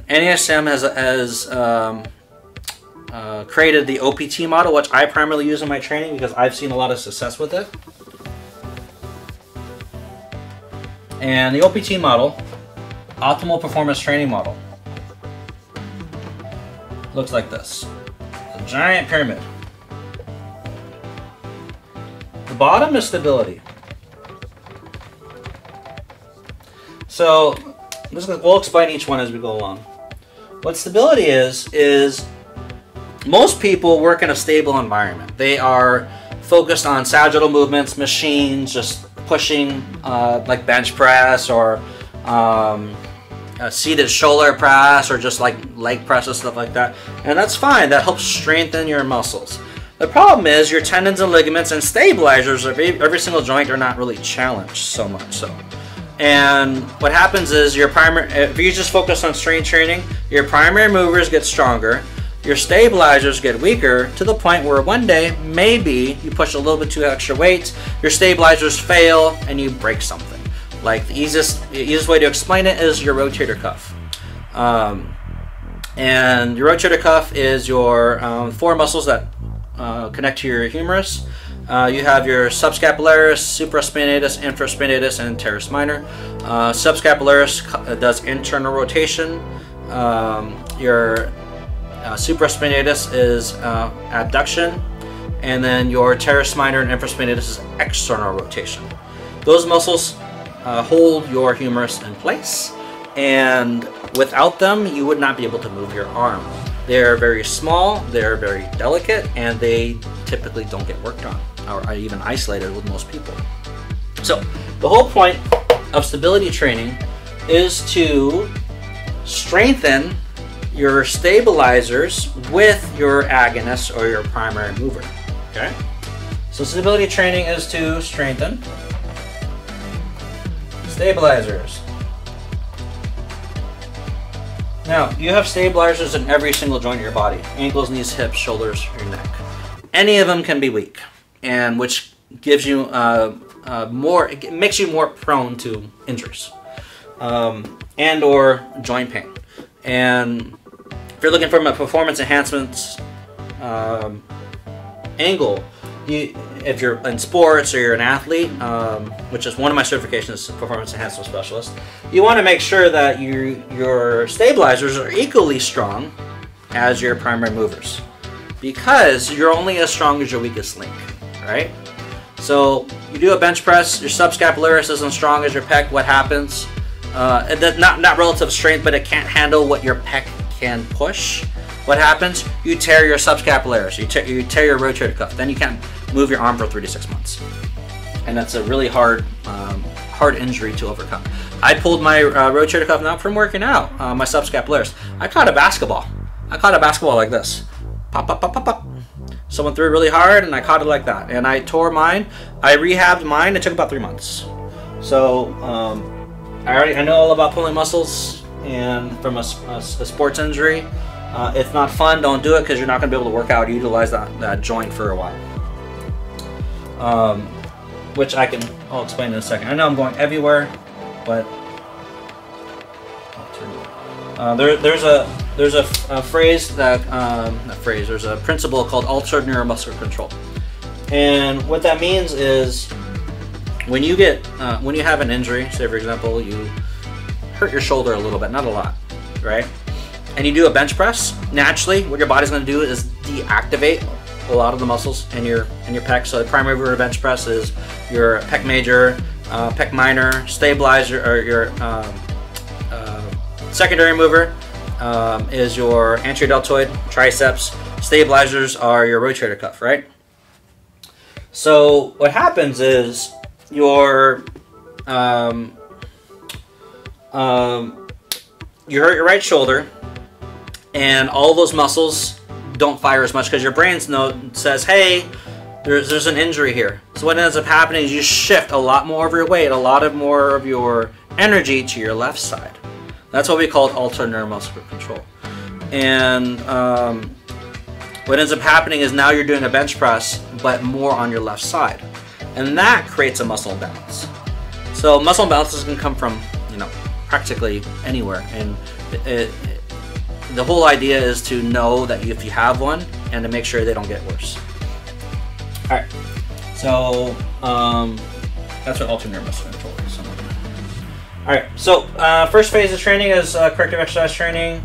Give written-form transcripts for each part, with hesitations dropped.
NASM has created the OPT model, which I primarily use in my training because I've seen a lot of success with it. And the OPT model, Optimal Performance Training Model, looks like this. A giant pyramid. The bottom is stability. So we'll explain each one as we go along. What stability is most people work in a stable environment. They are focused on sagittal movements, machines, just pushing like bench press or a seated shoulder press or just like leg presses, stuff like that. And that's fine. That helps strengthen your muscles. The problem is your tendons and ligaments and stabilizers of every single joint are not really challenged so much so. And what happens is if you just focus on strength training, your primary movers get stronger, your stabilizers get weaker to the point where one day maybe you push a little bit too extra weight, your stabilizers fail, and you break something. Like the easiest way to explain it is your rotator cuff. And your rotator cuff is your four muscles that connect to your humerus. You have your subscapularis, supraspinatus, infraspinatus, and teres minor. Subscapularis does internal rotation. Your supraspinatus is abduction, and then your teres minor and infraspinatus is external rotation. Those muscles hold your humerus in place, and without them, you would not be able to move your arm. They're very small, they're very delicate, and they typically don't get worked on or even isolated with most people. So the whole point of stability training is to strengthen your stabilizers with your agonist or your primary mover. Okay? So stability training is to strengthen stabilizers. Now, you have stabilizers in every single joint of your body. Ankles, knees, hips, shoulders, your neck. Any of them can be weak, and which gives you it makes you more prone to injuries and or joint pain. And if you're looking from a performance enhancements angle, if you're in sports or you're an athlete, which is one of my certifications as a performance enhancement specialist, you want to make sure that your stabilizers are equally strong as your primary movers, because you're only as strong as your weakest link, right? So you do a bench press, your subscapularis isn't as strong as your pec. What happens? Not relative strength, but it can't handle what your pec can push. What happens? You tear your subscapularis, you tear your rotator cuff, then you can't move your arm for 3 to 6 months. And that's a really hard injury to overcome. I pulled my rotator cuff not from working out, my subscapularis. I caught a basketball. Like this. Pop, pop, pop, pop, pop. Someone threw it really hard and I caught it like that. And I tore mine. I rehabbed mine. It took about 3 months. So I know all about pulling muscles, and from a sports injury, it's not fun. Don't do it, because you're not going to be able to work out or utilize that joint for a while. Which I'll explain in a second. I know I'm going everywhere, but there's a phrase there's a principle called altered neuromuscular control, and what that means is when you have an injury, say for example you hurt your shoulder a little bit, not a lot, right? And you do a bench press, naturally what your body's going to do is deactivate a lot of the muscles in your pec. So the primary mover of bench press is your pec major, pec minor, stabilizer, or your secondary mover is your anterior deltoid, triceps. Stabilizers are your rotator cuff, right? So what happens is you hurt your right shoulder, and all those muscles don't fire as much because your brain says, hey, there's an injury here. So what ends up happening is you shift a lot more of your weight, a lot more of your energy to your left side. That's what we call altered neuromuscular control. And what ends up happening is now you're doing a bench press, but more on your left side. And that creates a muscle imbalance. So muscle imbalances can come from practically anywhere. And the whole idea is to know that if you have one and to make sure they don't get worse. All right, so that's what alternative muscle control is. All right, so first phase of training is corrective exercise training.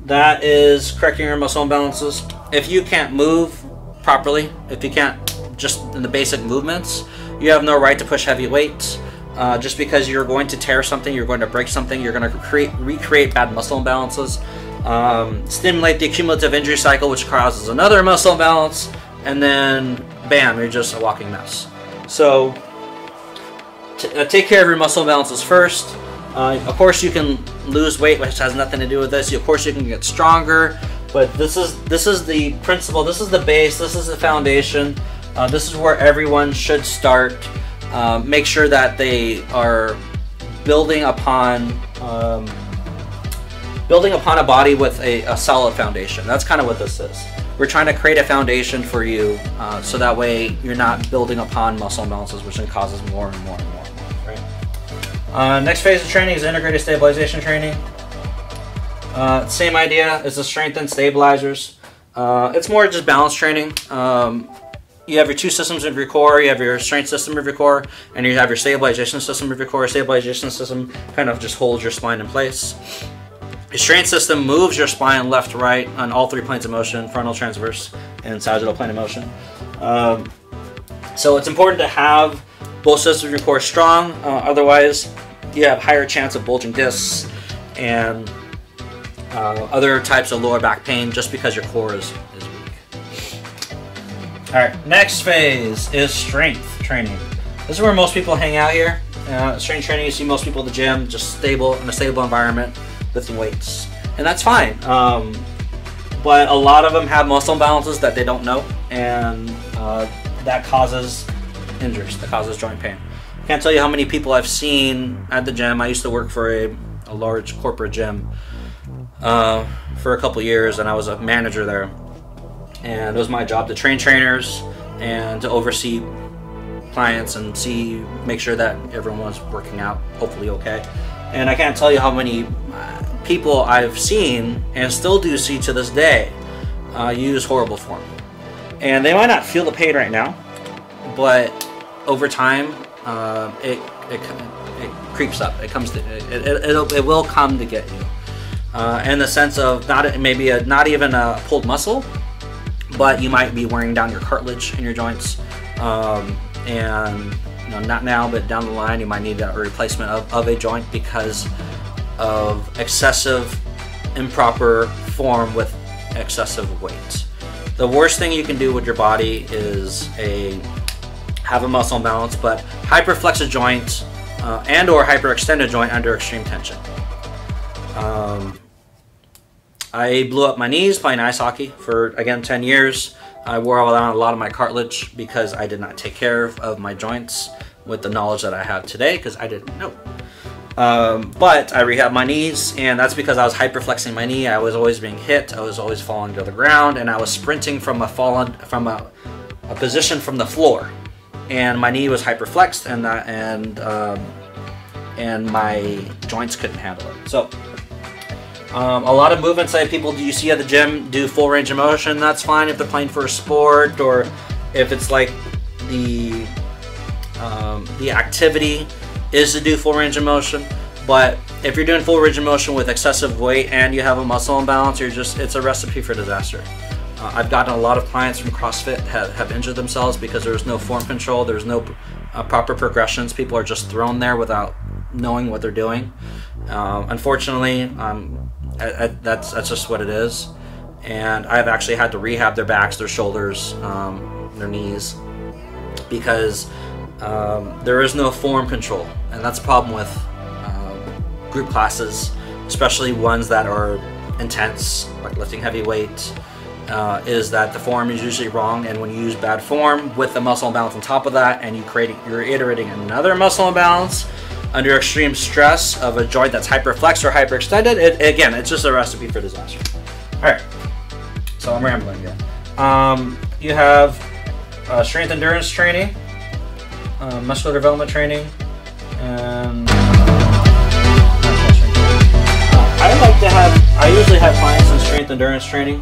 That is correcting your muscle imbalances. If you can't move properly, if you can't just in the basic movements, you have no right to push heavy weights. Just because you're going to tear something, you're going to break something, you're going to recreate bad muscle imbalances, stimulate the accumulative injury cycle, which causes another muscle imbalance, and then bam, you're just a walking mess. So take care of your muscle imbalances first. Of course, you can lose weight, which has nothing to do with this. Of course, you can get stronger, but this is the principle. This is the base. This is the foundation. This is where everyone should start. Make sure that they are building upon a body with a solid foundation. That's kind of what this is. We're trying to create a foundation for you, so that way you're not building upon muscle imbalances, which then causes more and more and more. Right? Next phase of training is integrated stabilization training. Same idea as the strength and stabilizers. It's more just balance training. You have your two systems of your core. You have your strength system of your core, and you have your stabilization system of your core. Stabilization system kind of just holds your spine in place. Your strength system moves your spine left to right on all three planes of motion: frontal, transverse, and sagittal plane of motion. So it's important to have both systems of your core strong. Otherwise, you have higher chance of bulging discs and other types of lower back pain just because your core is weak. All right, next phase is strength training. This is where most people hang out here. Strength training, you see most people at the gym, just stable in a stable environment, lifting weights, and that's fine. But a lot of them have muscle imbalances that they don't know, and that causes injuries, that causes joint pain. I can't tell you how many people I've seen at the gym. I used to work for a large corporate gym for a couple years, and I was a manager there. And it was my job to train trainers and to oversee clients and make sure that everyone was working out hopefully okay. And I can't tell you how many people I've seen and still do see to this day use horrible form. And they might not feel the pain right now, but over time it creeps up. It will come to get you. In the sense of not even a pulled muscle, but you might be wearing down your cartilage in your joints, and not now, but down the line, you might need a replacement of a joint because of excessive, improper form with excessive weight. The worst thing you can do with your body is have a muscle imbalance, but hyperflex a joint and or hyperextend a joint under extreme tension. I blew up my knees playing ice hockey for, again, 10 years. I wore out a lot of my cartilage because I did not take care of my joints with the knowledge that I have today, because I didn't know. But I rehabbed my knees, and that's because I was hyperflexing my knee. I was always being hit. I was always falling to the ground, and I was sprinting from a position from the floor. And my knee was hyperflexed, and my joints couldn't handle it. So a lot of movements that people you see at the gym do full range of motion. That's fine if they're playing for a sport, or if it's like the activity is to do full range of motion. But if you're doing full range of motion with excessive weight and you have a muscle imbalance, it's a recipe for disaster. I've gotten a lot of clients from CrossFit have injured themselves because there's no form control, there's no proper progressions. People are just thrown there without knowing what they're doing. Unfortunately, that's just what it is. And I've actually had to rehab their backs, their shoulders, their knees, because there is no form control. And that's a problem with group classes, especially ones that are intense, like lifting heavy weight, is that the form is usually wrong. And when you use bad form with the muscle imbalance on top of that, and you're iterating another muscle imbalance under extreme stress of a joint that's hyperflexed or hyperextended, again, it's just a recipe for disaster. All right, so I'm rambling again. You have strength endurance training, muscular development training, strength endurance training.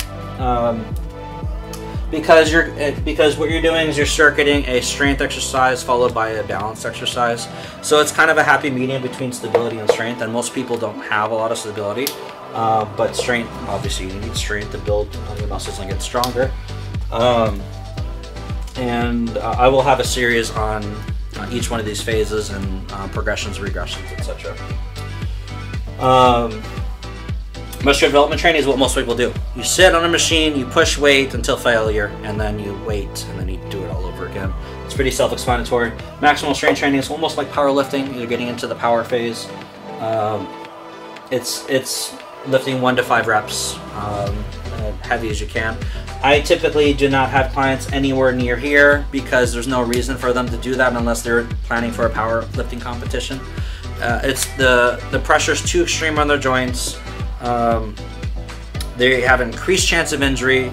Because what you're doing is you're circuiting a strength exercise followed by a balanced exercise. So it's kind of a happy medium between stability and strength, and most people don't have a lot of stability. But strength, obviously you need strength to build your muscles and get stronger. I will have a series on each one of these phases and progressions, regressions, etc. Muscular development training is what most people do. You sit on a machine, you push weight until failure, and then you wait, and then you do it all over again. It's pretty self-explanatory. Maximal strength training is almost like powerlifting. You're getting into the power phase. It's lifting 1 to 5 reps, heavy as you can. I typically do not have clients anywhere near here because there's no reason for them to do that unless they're planning for a powerlifting competition. It's the pressure's too extreme on their joints. They have an increased chance of injury,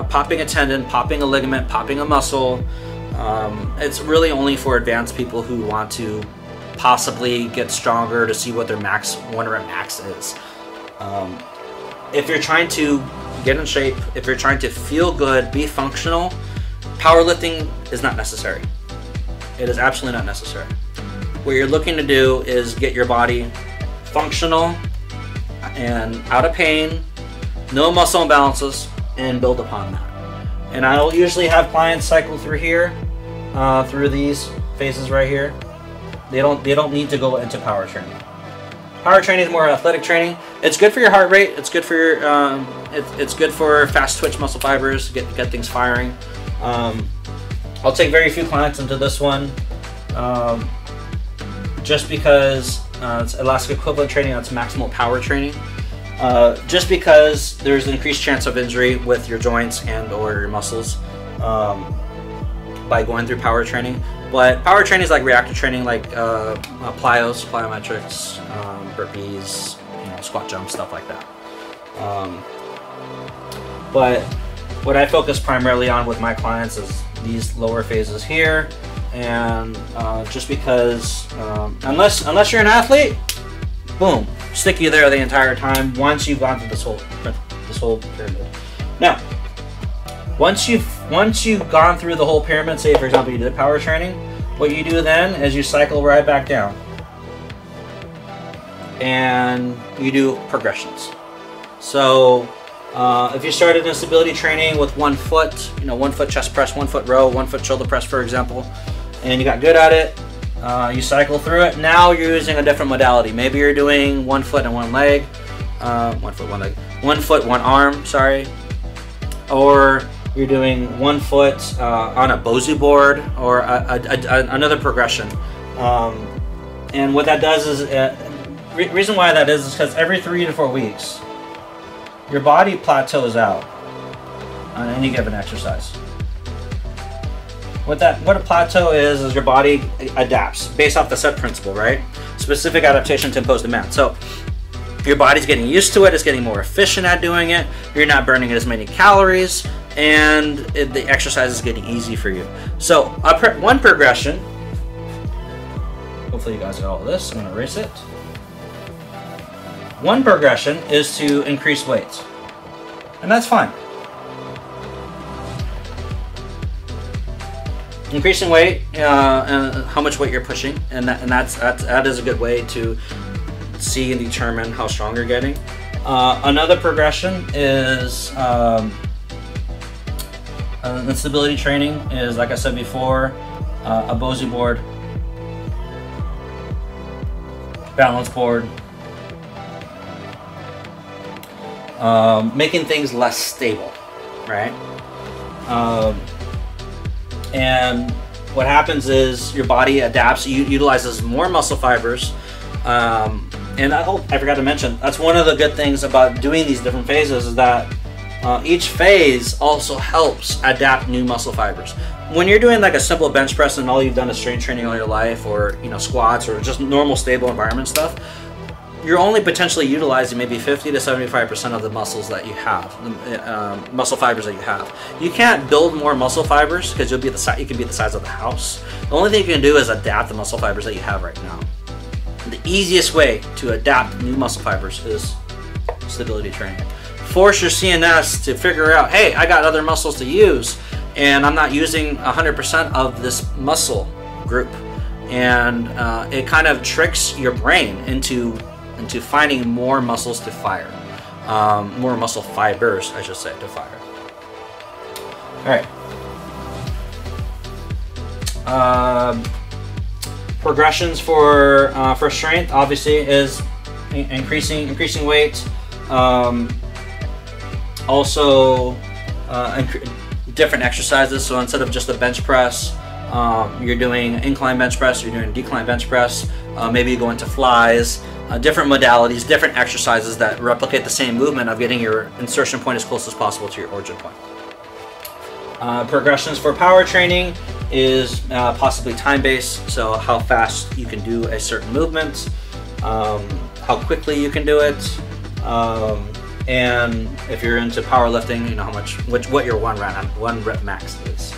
popping a tendon, popping a ligament, popping a muscle. It's really only for advanced people who want to possibly get stronger to see what their max 1 rep max is. If you're trying to get in shape, if you're trying to feel good, be functional, powerlifting is not necessary. It is absolutely not necessary. What you're looking to do is get your body functional and out of pain, no muscle imbalances, and build upon that. And I'll usually have clients cycle through here, through these phases right here. They don't need to go into power training. Power training is more athletic training. It's good for your heart rate. It's good for your it's good for fast twitch muscle fibers, get things firing. I'll take very few clients into this one, just because it's elastic equivalent training. That's maximal power training. Just because there's an increased chance of injury with your joints and or your muscles by going through power training. But power training is like reactive training, like plyometrics, burpees, squat jumps, stuff like that. But what I focus primarily on with my clients is these lower phases here, and just because unless you're an athlete, boom, stick you there the entire time once you've gone through this whole pyramid. Now, once you've gone through the whole pyramid, say for example you did power training, what you do then is you cycle right back down and you do progressions. So if you started in stability training with 1 foot, 1 foot chest press, 1 foot row, 1 foot shoulder press, for example, and you got good at it, you cycle through it. Now you're using a different modality. Maybe you're doing 1 foot and 1 leg, 1 foot, 1 leg, 1 foot, 1 arm, sorry, or you're doing 1 foot on a Bosey board, or another progression. And what that does is, reason why that is because every 3 to 4 weeks, your body plateaus out on any given exercise. What a plateau is your body adapts based off the set principle, right? Specific adaptation to impose demand. So your body's getting used to it, it's getting more efficient at doing it, you're not burning as many calories, and the exercise is getting easy for you. So one progression, hopefully you guys got all of this, I'm gonna erase it. One progression is to increase weights, and that's fine. Increasing weight, and how much weight you're pushing, and that is a good way to see and determine how strong you're getting. Another progression is in stability training is, like I said before, a Bosey board, balance board, making things less stable, right? And what happens is your body adapts, utilizes more muscle fibers. And I forgot to mention, that's one of the good things about doing these different phases, is that each phase also helps adapt new muscle fibers. When you're doing like a simple bench press and all you've done is strength training all your life, or squats, or just normal stable environment stuff, you're only potentially utilizing maybe 50 to 75% of the muscles that you have, muscle fibers that you have. You can't build more muscle fibers because you can be the size of the house. The only thing you can do is adapt the muscle fibers that you have right now. The easiest way to adapt new muscle fibers is stability training. force your CNS to figure out, hey, I got other muscles to use, and I'm not using 100% of this muscle group. And it kind of tricks your brain into finding more muscles to fire, more muscle fibers, I should say, to fire. All right. Progressions for strength obviously is increasing weight. Also, different exercises. So instead of just a bench press, you're doing incline bench press, you're doing decline bench press. Maybe you go into flies. Different modalities, different exercises that replicate the same movement of getting your insertion point as close as possible to your origin point. Progressions for power training is possibly time-based, so how fast you can do a certain movement, how quickly you can do it, and if you're into powerlifting, you know what your one rep max is.